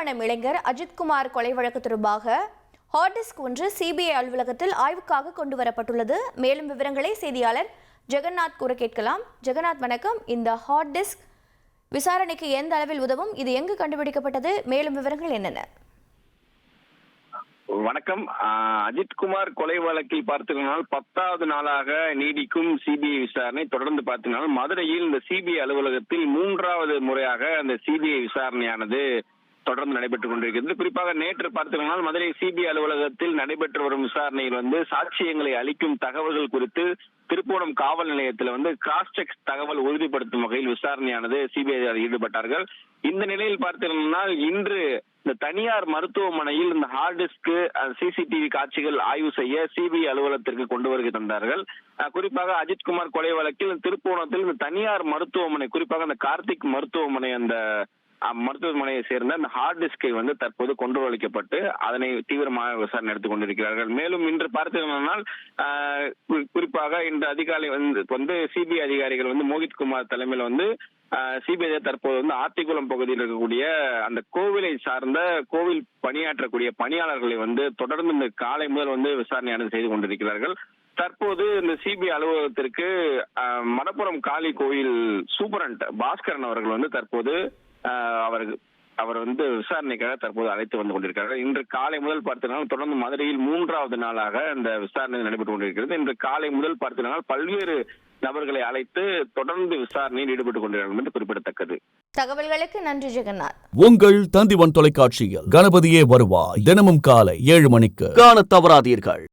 யாழ்ப்பாணம் இளைஞர் அஜித்குமார் கொலை வழக்கு தொடர்பாக ஹார்ட் டிஸ்க் ஒன்று சிபிஐ அலுவலகத்தில் ஆய்வுக்காக கொண்டு வரப்பட்டுள்ளது. மேலும் விவரங்களை செய்தியாளர் ஜெகநாத் கூற கேட்கலாம். ஜெகநாத் வணக்கம். இந்த ஹார்ட் டிஸ்க் விசாரணைக்கு எந்த அளவில் உதவும்? இது எங்கு கண்டுபிடிக்கப்பட்டது? மேலும் விவரங்கள் என்னென்ன? வணக்கம். அஜித்குமார் கொலை வழக்கில் பார்த்தீங்கன்னா 10வது நாளாக நீடிக்கும் சிபிஐ விசாரணை. தொடர்ந்து பார்த்தீங்கன்னா மதுரையில் இந்த சிபிஐ அலுவலகத்தில் 3வது முறையாக அந்த சிபிஐ விசாரணையானது தொடர்ந்து நடைபெற்றுக் கொண்டிருக்கிறது. குறிப்பாக நேற்று பார்த்தீங்கன்னா மதுரை சிபிஐ அலுவலகத்தில் நடைபெற்று வரும் விசாரணையில் சாட்சியங்களை அளிக்கும் தகவல்கள் குறித்து திருப்போணம் காவல் நிலையத்தில் கிராஸ் செக் தகவல் உறுதிப்படுத்தும் வகையில் விசாரணையானது சிபிஐ ஈடுபட்டார்கள். இந்த நிலையில் பார்த்தீங்கன்னா இன்று இந்த தனியார் மருத்துவமனையில் இந்த ஹார்ட் டிஸ்க் சிசிடிவி காட்சிகள் ஆய்வு செய்ய சிபிஐ அலுவலகத்திற்கு கொண்டு வருகை தந்தார்கள். குறிப்பாக அஜித்குமார் கொலை வழக்கில் திருப்போணத்தில் இந்த தனியார் மருத்துவமனை, குறிப்பாக அந்த கார்த்திக் மருத்துவமனை, அந்த மருத்துவமனையை சேர்ந்த அந்த ஹார்ட் டிஸ்கை தற்போது கொண்டு வரப்பட்டு அதனை தீவிரமாக விசாரணை எடுத்துக் கொண்டிருக்கிறார்கள். மேலும் இன்று பார்த்தீங்கன்னா குறிப்பாக இன்று அதிகாலை சிபிஐ அதிகாரிகள் மோகித்குமார் தலைமையில் சிபிஐ தற்போது ஆத்திக்குளம் பகுதியில் இருக்கக்கூடிய அந்த கோவிலை சார்ந்த கோவில் பணியாற்றக்கூடிய பணியாளர்களை தொடர்ந்து இந்த காலை முதல் விசாரணையானது செய்து கொண்டிருக்கிறார்கள். தற்போது இந்த சிபிஐ அலுவலகத்திற்கு மடப்புறம் காளி கோயில் சூப்பரண்ட் பாஸ்கரன் அவர்கள் தற்போது அவர் விசாரணைக்காக தற்போது அழைத்து வந்து கொண்டிருக்கிறார்கள். இன்று காலை முதல் பார்த்தீங்கன்னா தொடர்ந்து மதுரையில் 3வது நாளாக இந்த விசாரணை நடைபெற்றுக் கொண்டிருக்கிறது. இன்று காலை முதல் பார்த்தீங்கன்னா பல்வேறு நபர்களை அழைத்து தொடர்ந்து விசாரணையில் ஈடுபட்டுக் கொண்டிருக்கிறார்கள் என்று குறிப்பிடத்தக்கது. தகவல்களுக்கு நன்றி ஜெகநாத். உங்கள் தந்திவன் தொலைக்காட்சியில் கணபதியே வருவாய் தினமும் காலை 7 மணிக்கு காண தவறாதீர்கள்.